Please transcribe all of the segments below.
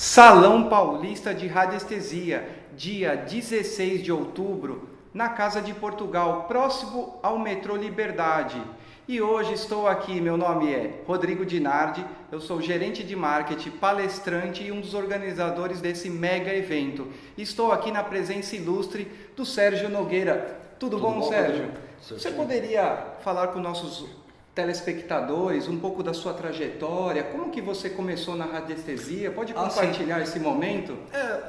Salão Paulista de Radiestesia, dia 16 de outubro, na Casa de Portugal, próximo ao metrô Liberdade. E hoje estou aqui, meu nome é Rodrigo Dinardi, eu sou gerente de marketing, palestrante e um dos organizadores desse mega evento. Estou aqui na presença ilustre do Sérgio Nogueira. Tudo bom, Sérgio? Você poderia falar com nossos telespectadores um pouco da sua trajetória? Como que você começou na radiestesia? Pode compartilhar esse momento?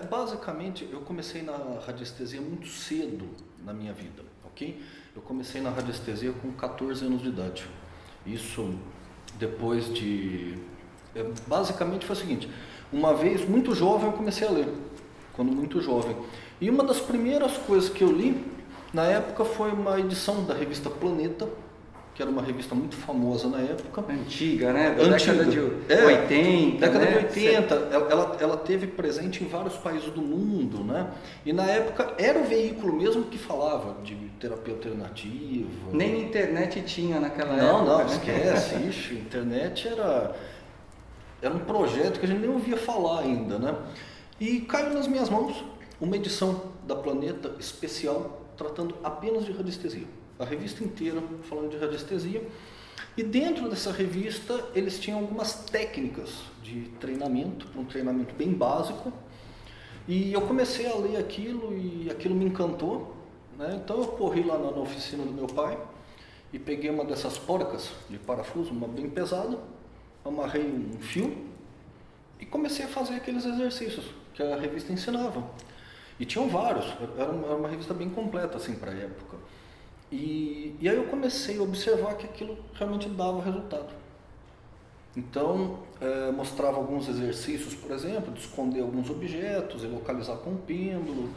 Basicamente eu comecei na radiestesia muito cedo na minha vida, ok? Eu comecei na radiestesia com 14 anos de idade. Isso depois de... Basicamente foi o seguinte, uma vez, muito jovem, eu comecei a ler, quando muito jovem. E uma das primeiras coisas que eu li, na época, foi uma edição da revista Planeta, que era uma revista muito famosa na época. Antiga, né? Antiga. Década de 80. Década né? de 80. Ela teve presente em vários países do mundo, né? E na época era o veículo mesmo que falava de terapia alternativa. Nem internet tinha naquela época. Não, né? esquece. Ixi, internet era um projeto que a gente nem ouvia falar ainda, né? E caiu nas minhas mãos uma edição da Planeta especial tratando apenas de radiestesia. A revista inteira falando de radiestesia, e dentro dessa revista eles tinham algumas técnicas de treinamento, um treinamento bem básico, e eu comecei a ler aquilo e aquilo me encantou, né? Então eu corri lá na oficina do meu pai e peguei uma dessas porcas de parafuso, uma bem pesada, amarrei um fio e comecei a fazer aqueles exercícios que a revista ensinava, e tinham vários, era uma revista bem completa assim para a época. E aí eu comecei a observar que aquilo realmente dava resultado. Então, mostrava alguns exercícios, por exemplo, de esconder alguns objetos e localizar com o pêndulo.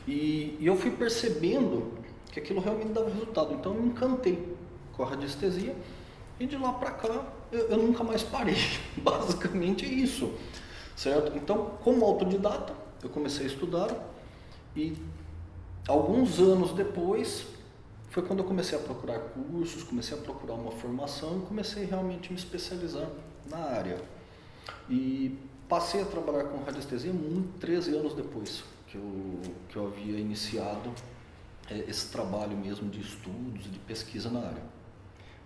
E eu fui percebendo que aquilo realmente dava resultado. Então, eu me encantei com a radiestesia e de lá para cá eu nunca mais parei. Basicamente é isso, certo? Então, como autodidata, eu comecei a estudar e alguns anos depois... foi quando eu comecei a procurar cursos, comecei a procurar uma formação e comecei realmente a me especializar na área. E passei a trabalhar com radiestesia 13 anos depois que eu havia iniciado esse trabalho mesmo de estudos e de pesquisa na área.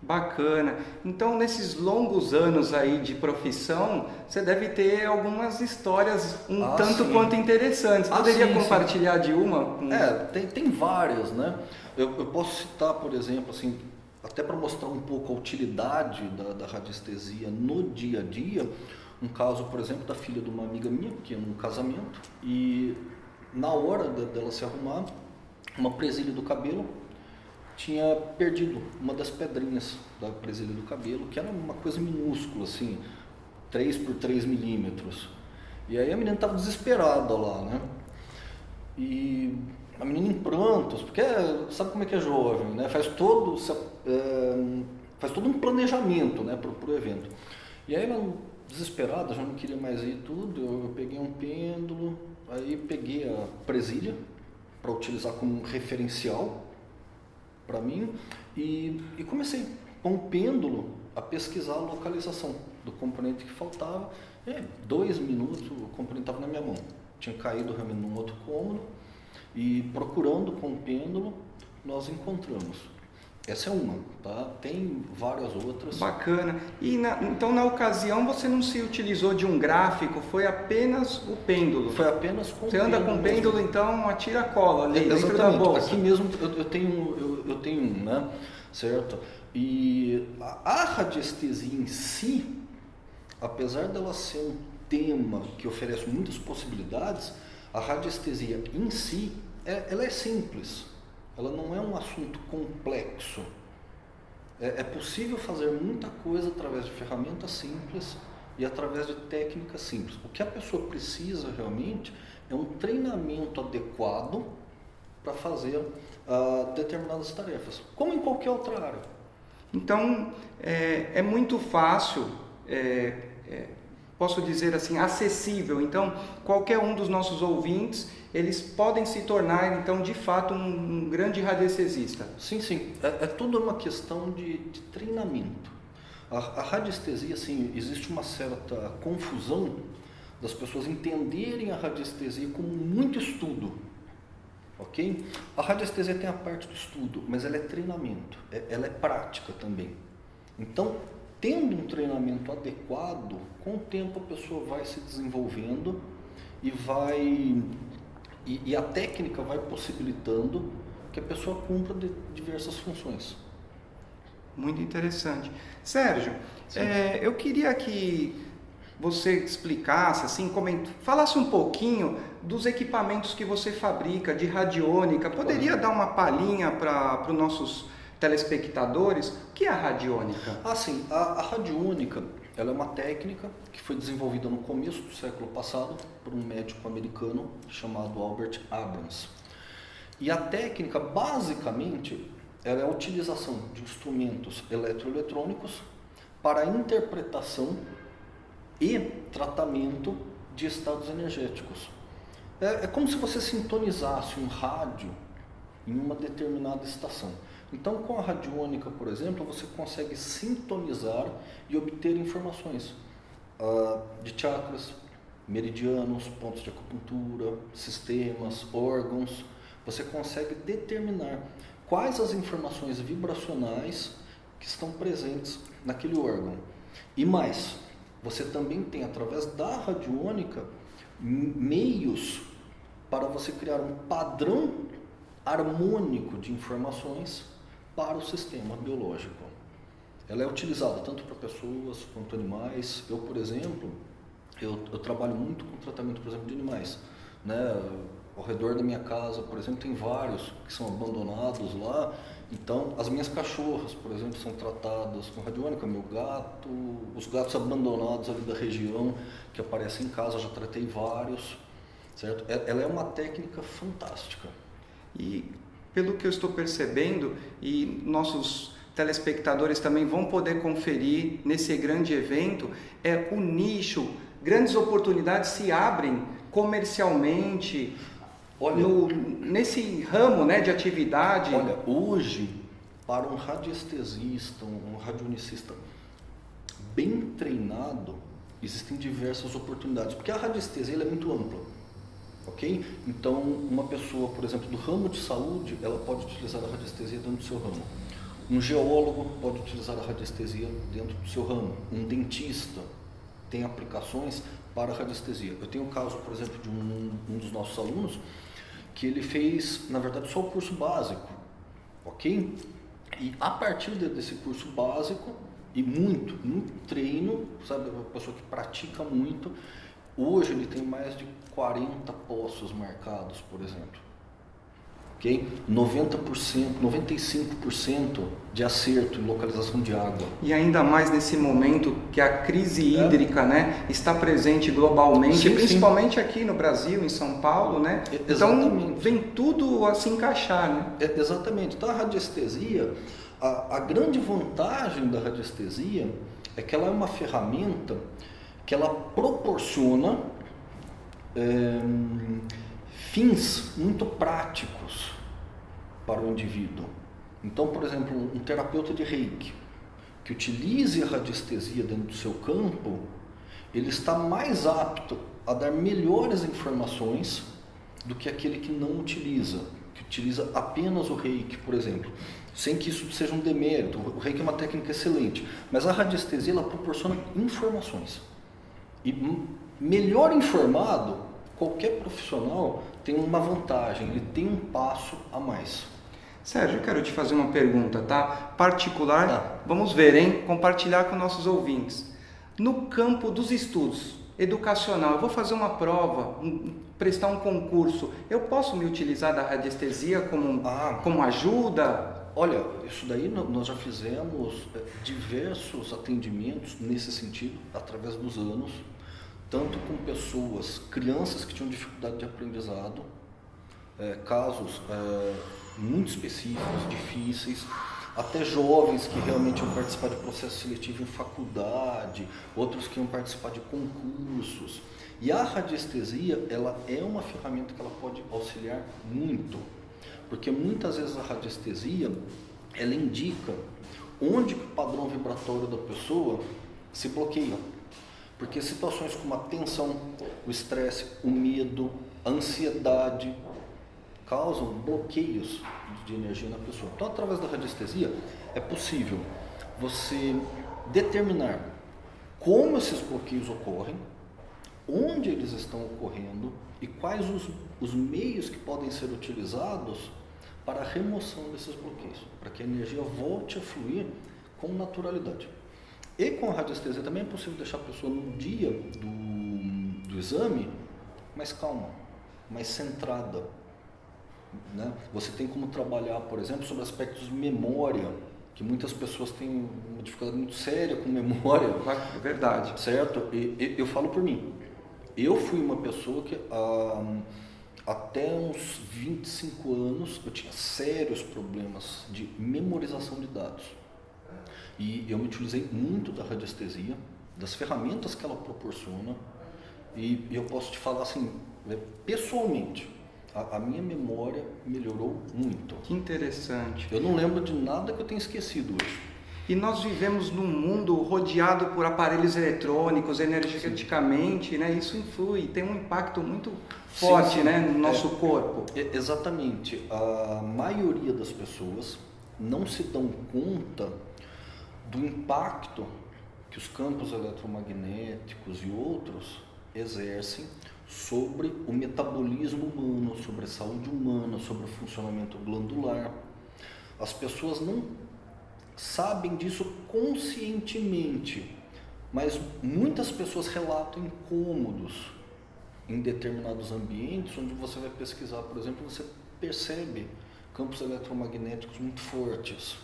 Bacana. Então, nesses longos anos aí de profissão, você deve ter algumas histórias tanto sim. quanto interessantes. Poderia sim, compartilhar de uma? Tem várias, né? Eu posso citar, por exemplo, assim, até para mostrar um pouco a utilidade da radiestesia no dia a dia, um caso, por exemplo, da filha de uma amiga minha, que ia num casamento, e na hora dela se arrumar, uma presilha do cabelo tinha perdido uma das pedrinhas da presilha do cabelo, que era uma coisa minúscula, assim, 3 por 3 milímetros. E aí a menina estava desesperada lá, né? E a menina em prantos, porque sabe como é que é jovem, né? Faz todo um planejamento, né, pro evento. E aí ela, desesperada, já não queria mais ir tudo, eu peguei um pêndulo, aí peguei a presilha para utilizar como referencial para mim e comecei com o pêndulo a pesquisar a localização do componente que faltava. 2 minutos o componente estava na minha mão, tinha caído realmente num outro cômodo e procurando com o pêndulo nós encontramos. Essa é uma, tá? Tem várias outras. Bacana. E então na ocasião você não se utilizou de um gráfico, foi apenas o pêndulo? Foi apenas com o pêndulo. Você anda com o pêndulo, mesmo. Então atira a cola ali dentro da Exatamente. bolsa. Aqui mesmo eu tenho um, né? Certo? E a radiestesia em si, apesar dela ser um tema que oferece muitas possibilidades, a radiestesia em si, ela é simples. Ela não é um assunto complexo. É possível fazer muita coisa através de ferramentas simples e através de técnicas simples. O que a pessoa precisa realmente é um treinamento adequado para fazer determinadas tarefas, como em qualquer outra área. Então, é muito fácil, posso dizer assim, acessível. Então, qualquer um dos nossos ouvintes, eles podem se tornar, então, de fato, um grande radiestesista. Sim. É tudo uma questão de treinamento. A radiestesia, assim, existe uma certa confusão das pessoas entenderem a radiestesia como muito estudo, ok? A radiestesia tem a parte do estudo, mas ela é treinamento, ela é prática também. Então, tendo um treinamento adequado, com o tempo a pessoa vai se desenvolvendo e a técnica vai possibilitando que a pessoa cumpra diversas funções. Muito interessante. Sérgio, eu queria que você explicasse, assim, falasse um pouquinho dos equipamentos que você fabrica de radiônica. Poderia dar uma palhinha para os nossos telespectadores? O que é a radiônica? Sim, a radiônica, ela é uma técnica que foi desenvolvida no começo do século passado por um médico americano chamado Albert Abrams. E a técnica, basicamente, ela é a utilização de instrumentos eletroeletrônicos para a interpretação e tratamento de estados energéticos. É como se você sintonizasse um rádio em uma determinada estação. Então, com a radiônica, por exemplo, você consegue sintonizar e obter informações de chakras, meridianos, pontos de acupuntura, sistemas, órgãos. Você consegue determinar quais as informações vibracionais que estão presentes naquele órgão. E mais, você também tem, através da radiônica, meios para você criar um padrão harmônico de informações para o sistema biológico. Ela é utilizada tanto para pessoas quanto animais. Eu, por exemplo, eu trabalho muito com tratamento, por exemplo, de animais, né? Ao redor da minha casa, por exemplo, tem vários que são abandonados lá. Então, as minhas cachorras, por exemplo, são tratadas com radiônica. Meu gato, os gatos abandonados ali da região que aparecem em casa, já tratei vários, certo? Ela é uma técnica fantástica. E pelo que eu estou percebendo, e nossos telespectadores também vão poder conferir nesse grande evento, o nicho, grandes oportunidades se abrem comercialmente. Olha, nesse ramo, né, de atividade. Olha, hoje, para um radiestesista, um radionicista bem treinado, existem diversas oportunidades, porque a radiestesia ela é muito ampla, ok? Então, uma pessoa, por exemplo, do ramo de saúde, ela pode utilizar a radiestesia dentro do seu ramo. Um geólogo pode utilizar a radiestesia dentro do seu ramo. Um dentista tem aplicações para a radiestesia. Eu tenho o caso, por exemplo, de um dos nossos alunos, que ele fez, na verdade, só o curso básico, ok? E a partir desse curso básico, e muito treino, sabe, uma pessoa que pratica muito, hoje ele tem mais de 40 poços marcados, por exemplo. Okay? 90%, 95% de acerto em localização de água. E ainda mais nesse momento que a crise hídrica, né, está presente globalmente, sim, principalmente sim, aqui no Brasil, em São Paulo, né? Exatamente. Então vem tudo a se encaixar, né? Exatamente. Então a radiestesia, a grande vantagem da radiestesia é que ela é uma ferramenta que ela proporciona fins muito práticos para o indivíduo. Então, por exemplo, um terapeuta de Reiki que utilize a radiestesia dentro do seu campo, ele está mais apto a dar melhores informações do que aquele que não utiliza, que utiliza apenas o Reiki, por exemplo, sem que isso seja um demérito. O Reiki é uma técnica excelente, mas a radiestesia ela proporciona informações. E melhor informado, qualquer profissional tem uma vantagem, ele tem um passo a mais. Sérgio, eu quero te fazer uma pergunta, tá? Particular, vamos ver, hein? Compartilhar com nossos ouvintes. No campo dos estudos educacional, eu vou fazer uma prova, prestar um concurso, eu posso me utilizar da radiestesia como ajuda? Olha, isso daí nós já fizemos diversos atendimentos nesse sentido, através dos anos, tanto com pessoas, crianças que tinham dificuldade de aprendizado, casos muito específicos, difíceis, até jovens que realmente iam participar de processo seletivo em faculdade, outros que iam participar de concursos. E a radiestesia, ela é uma ferramenta que ela pode auxiliar muito, porque muitas vezes a radiestesia, ela indica onde o padrão vibratório da pessoa se bloqueia. Porque situações como a tensão, o estresse, o medo, a ansiedade causam bloqueios de energia na pessoa. Então, através da radiestesia, é possível você determinar como esses bloqueios ocorrem, onde eles estão ocorrendo e quais os meios que podem ser utilizados para a remoção desses bloqueios, para que a energia volte a fluir com naturalidade. E com a radiestesia também é possível deixar a pessoa no dia do exame mais calma, mais centrada, né? Você tem como trabalhar, por exemplo, sobre aspectos de memória, que muitas pessoas têm uma dificuldade muito séria com memória. É verdade. Certo? E eu falo por mim. Eu fui uma pessoa que até uns 25 anos eu tinha sérios problemas de memorização de dados. E eu me utilizei muito da radiestesia, das ferramentas que ela proporciona, e eu posso te falar assim, pessoalmente, a minha memória melhorou muito. Que interessante. Eu não lembro de nada que eu tenha esquecido hoje. E nós vivemos num mundo rodeado por aparelhos eletrônicos, energeticamente, né? Isso influi, tem um impacto muito forte, sim. Né? No nosso corpo. Exatamente. A maioria das pessoas não se dão conta do impacto que os campos eletromagnéticos e outros exercem sobre o metabolismo humano, sobre a saúde humana, sobre o funcionamento glandular. As pessoas não sabem disso conscientemente, mas muitas pessoas relatam incômodos em determinados ambientes onde você vai pesquisar, por exemplo, você percebe campos eletromagnéticos muito fortes.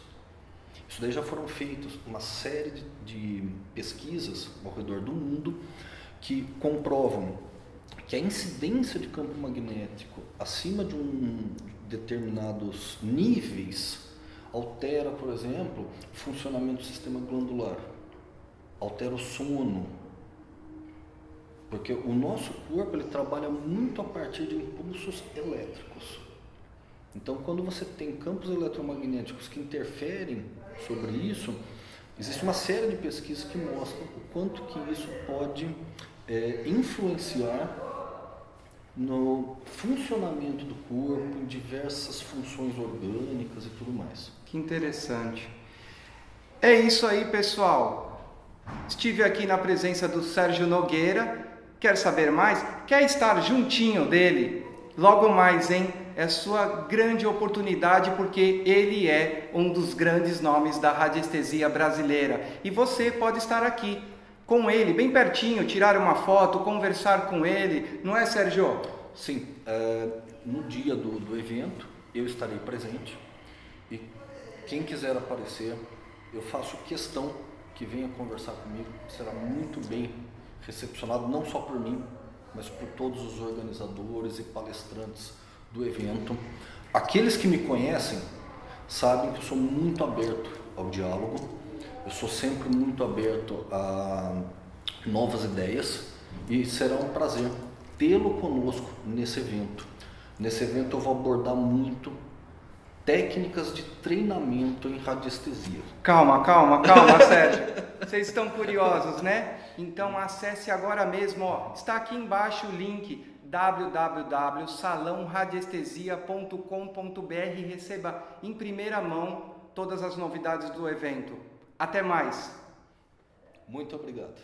Isso daí já foram feitas uma série de pesquisas ao redor do mundo que comprovam que a incidência de campo magnético acima de determinados níveis altera, por exemplo, o funcionamento do sistema glandular, altera o sono, porque o nosso corpo ele trabalha muito a partir de impulsos elétricos. Então, quando você tem campos eletromagnéticos que interferem sobre isso, existe uma série de pesquisas que mostram o quanto que isso pode influenciar no funcionamento do corpo, em diversas funções orgânicas e tudo mais. Que interessante. É isso aí, pessoal. Estive aqui na presença do Sérgio Nogueira. Quer saber mais? Quer estar juntinho dele? Logo mais, hein? É sua grande oportunidade, porque ele é um dos grandes nomes da radiestesia brasileira. E você pode estar aqui com ele, bem pertinho, tirar uma foto, conversar com ele, não é, Sérgio? Sim, no dia do evento eu estarei presente e quem quiser aparecer, eu faço questão que venha conversar comigo, será muito bem recepcionado, não só por mim, mas por todos os organizadores e palestrantes do evento. Aqueles que me conhecem sabem que eu sou muito aberto ao diálogo, eu sou sempre muito aberto a novas ideias e será um prazer tê-lo conosco nesse evento. Nesse evento eu vou abordar muito técnicas de treinamento em radiestesia. Calma, Sérgio. Vocês estão curiosos, né? Então acesse agora mesmo, ó. Está aqui embaixo o link www.salãoradiestesia.com.br e receba em primeira mão todas as novidades do evento. Até mais. Muito obrigado.